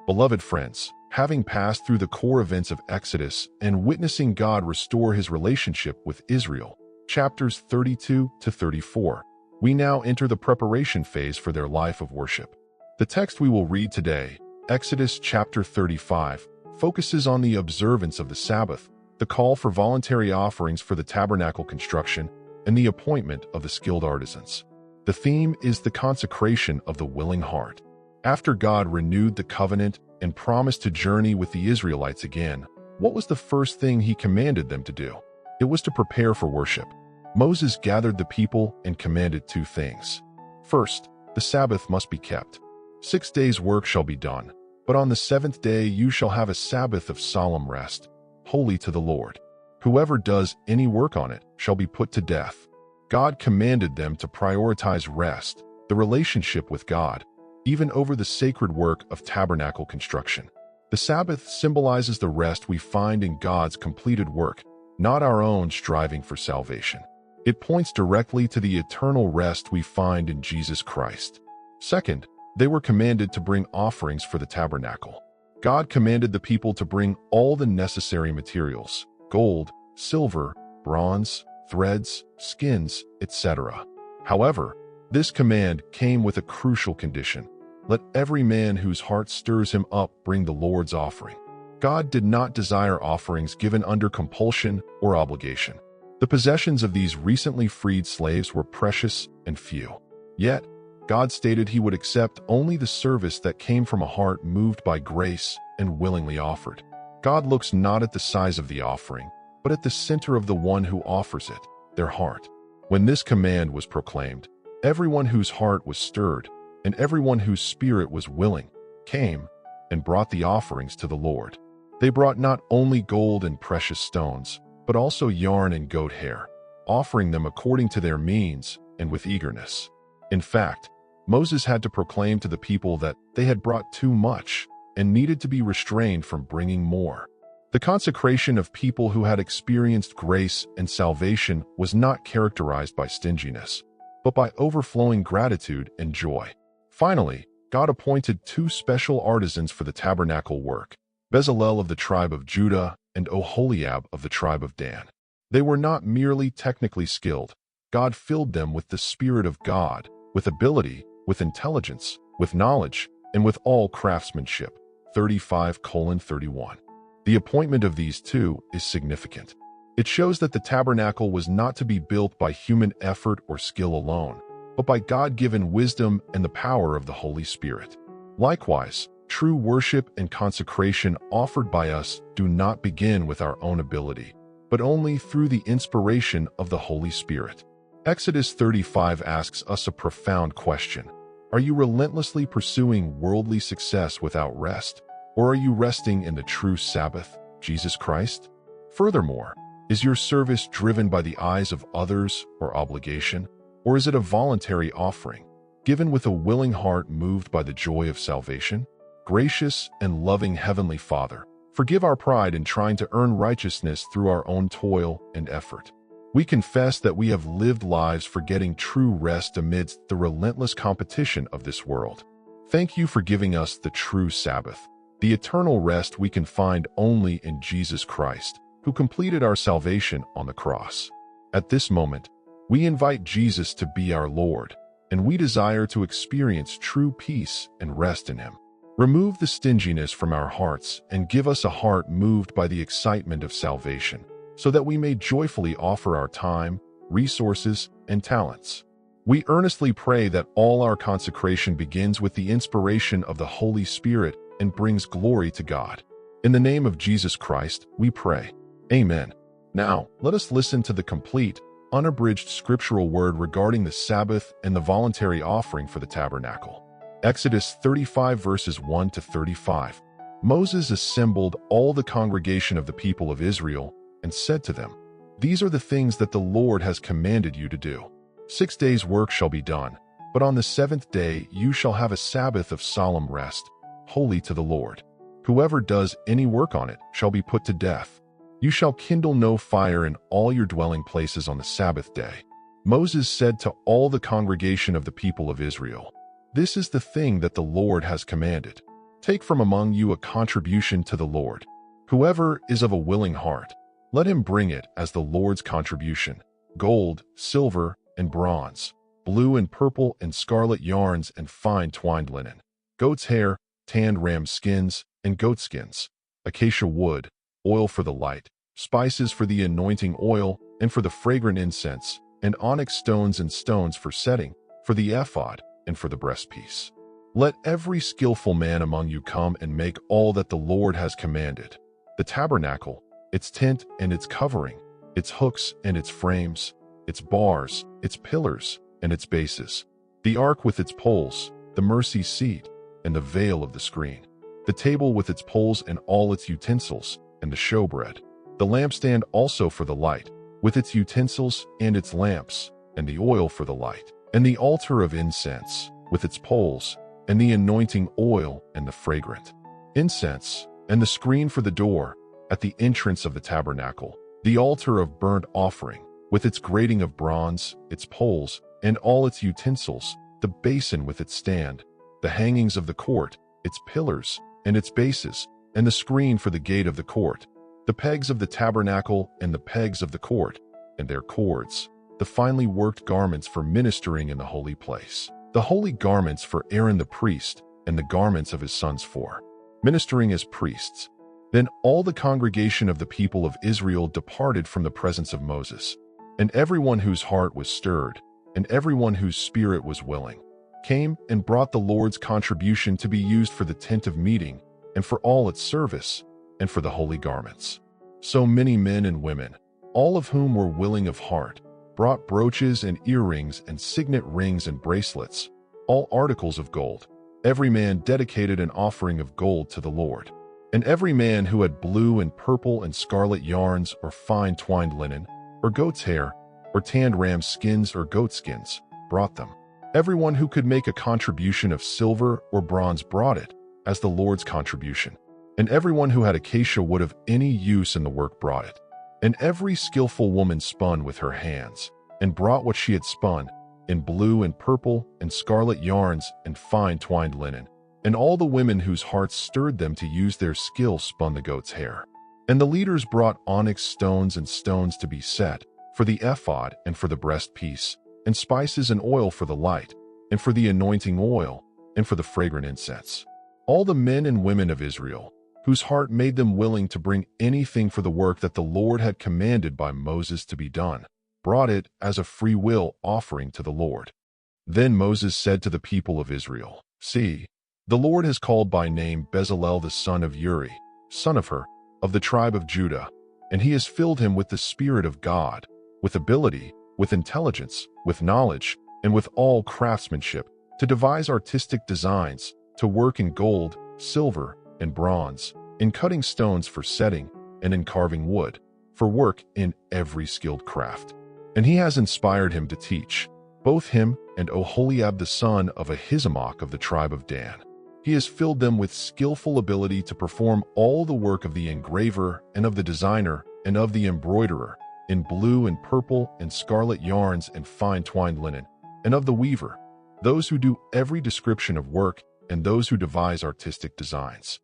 Beloved friends, having passed through the core events of Exodus and witnessing God restore his relationship with Israel, chapters 32 to 34, we now enter the preparation phase for their life of worship. The text we will read today, Exodus chapter 35, focuses on the observance of the Sabbath, the call for voluntary offerings for the tabernacle construction, and the appointment of the skilled artisans. The theme is the consecration of the willing heart. After God renewed the covenant and promised to journey with the Israelites again, what was the first thing he commanded them to do? It was to prepare for worship. Moses gathered the people and commanded two things. First, the Sabbath must be kept. 6 days' work shall be done, but on the seventh day you shall have a Sabbath of solemn rest, holy to the Lord. Whoever does any work on it shall be put to death. God commanded them to prioritize rest, the relationship with God, even over the sacred work of tabernacle construction. The Sabbath symbolizes the rest we find in God's completed work, not our own striving for salvation. It points directly to the eternal rest we find in Jesus Christ. Second, they were commanded to bring offerings for the tabernacle. God commanded the people to bring all the necessary materials: gold, silver, bronze, threads, skins, etc. However, this command came with a crucial condition. Let every man whose heart stirs him up bring the Lord's offering. God did not desire offerings given under compulsion or obligation. The possessions of these recently freed slaves were precious and few. Yet, God stated he would accept only the service that came from a heart moved by grace and willingly offered. God looks not at the size of the offering, but at the center of the one who offers it, their heart. When this command was proclaimed, everyone whose heart was stirred and everyone whose spirit was willing came and brought the offerings to the Lord. They brought not only gold and precious stones, but also yarn and goat hair, offering them according to their means and with eagerness. In fact, Moses had to proclaim to the people that they had brought too much and needed to be restrained from bringing more. The consecration of people who had experienced grace and salvation was not characterized by stinginess, but by overflowing gratitude and joy. Finally, God appointed two special artisans for the tabernacle work, Bezalel of the tribe of Judah and Oholiab of the tribe of Dan. They were not merely technically skilled. God filled them with the Spirit of God, with ability, with intelligence, with knowledge, and with all craftsmanship. 35:31. The appointment of these two is significant. It shows that the tabernacle was not to be built by human effort or skill alone, but by God-given wisdom and the power of the Holy Spirit. Likewise, true worship and consecration offered by us do not begin with our own ability, but only through the inspiration of the Holy Spirit. Exodus 35 asks us a profound question. Are you relentlessly pursuing worldly success without rest? Or are you resting in the true Sabbath, Jesus Christ? Furthermore, is your service driven by the eyes of others or obligation? Or is it a voluntary offering, given with a willing heart moved by the joy of salvation? Gracious and loving Heavenly Father, forgive our pride in trying to earn righteousness through our own toil and effort. We confess that we have lived lives forgetting true rest amidst the relentless competition of this world. Thank you for giving us the true Sabbath, the eternal rest we can find only in Jesus Christ, who completed our salvation on the cross. At this moment, we invite Jesus to be our Lord, and we desire to experience true peace and rest in Him. Remove the stinginess from our hearts and give us a heart moved by the excitement of salvation, so that we may joyfully offer our time, resources, and talents. We earnestly pray that all our consecration begins with the inspiration of the Holy Spirit and brings glory to God. In the name of Jesus Christ, we pray. Amen. Now, let us listen to the complete, unabridged scriptural word regarding the Sabbath and the voluntary offering for the tabernacle. Exodus 35 verses 1 to 35. Moses assembled all the congregation of the people of Israel and said to them, "These are the things that the Lord has commanded you to do. 6 days' work shall be done, but on the seventh day you shall have a Sabbath of solemn rest, holy to the Lord. Whoever does any work on it shall be put to death. You shall kindle no fire in all your dwelling places on the Sabbath day." Moses said to all the congregation of the people of Israel, "This is the thing that the Lord has commanded. Take from among you a contribution to the Lord. Whoever is of a willing heart, let him bring it as the Lord's contribution: gold, silver, and bronze, blue and purple and scarlet yarns and fine twined linen, goat's hair, tanned ram skins, and goat skins, acacia wood, oil for the light, spices for the anointing oil and for the fragrant incense, and onyx stones and stones for setting, for the ephod, and for the breastpiece. Let every skillful man among you come and make all that the Lord has commanded: the tabernacle, its tent and its covering, its hooks and its frames, its bars, its pillars, and its bases, the ark with its poles, the mercy seat, and the veil of the screen, the table with its poles and all its utensils, and the showbread, the lampstand also for the light, with its utensils and its lamps, and the oil for the light, and the altar of incense, with its poles, and the anointing oil and the fragrant incense, and the screen for the door, at the entrance of the tabernacle, the altar of burnt offering, with its grating of bronze, its poles, and all its utensils, the basin with its stand, the hangings of the court, its pillars, and its bases, and the screen for the gate of the court, the pegs of the tabernacle and the pegs of the court, and their cords, the finely worked garments for ministering in the holy place, the holy garments for Aaron the priest, and the garments of his sons for ministering as priests. Then all the congregation of the people of Israel departed from the presence of Moses, and everyone whose heart was stirred, and everyone whose spirit was willing, came and brought the Lord's contribution to be used for the tent of meeting, and for all its service, and for the holy garments. So many men and women, all of whom were willing of heart, brought brooches and earrings and signet rings and bracelets, all articles of gold. Every man dedicated an offering of gold to the Lord. And every man who had blue and purple and scarlet yarns, or fine twined linen, or goat's hair, or tanned ram skins or goat skins, brought them. Everyone who could make a contribution of silver or bronze brought it, as the Lord's contribution. And everyone who had acacia wood of any use in the work brought it. And every skillful woman spun with her hands, and brought what she had spun, in blue and purple and scarlet yarns and fine twined linen. And all the women whose hearts stirred them to use their skill spun the goat's hair. And the leaders brought onyx stones and stones to be set, for the ephod and for the breastpiece, and spices and oil for the light, and for the anointing oil, and for the fragrant incense. All the men and women of Israel, whose heart made them willing to bring anything for the work that the Lord had commanded by Moses to be done, brought it as a free will offering to the Lord. Then Moses said to the people of Israel, "See, the Lord has called by name Bezalel the son of Uri, son of Hur, of the tribe of Judah, and he has filled him with the Spirit of God, with ability, with intelligence, with knowledge, and with all craftsmanship, to devise artistic designs, to work in gold, silver, and bronze, in cutting stones for setting, and in carving wood, for work in every skilled craft. And he has inspired him to teach, both him and Oholiab the son of Ahisamach of the tribe of Dan. He has filled them with skillful ability to perform all the work of the engraver and of the designer and of the embroiderer, in blue and purple and scarlet yarns and fine twined linen, and of the weaver, those who do every description of work and those who devise artistic designs.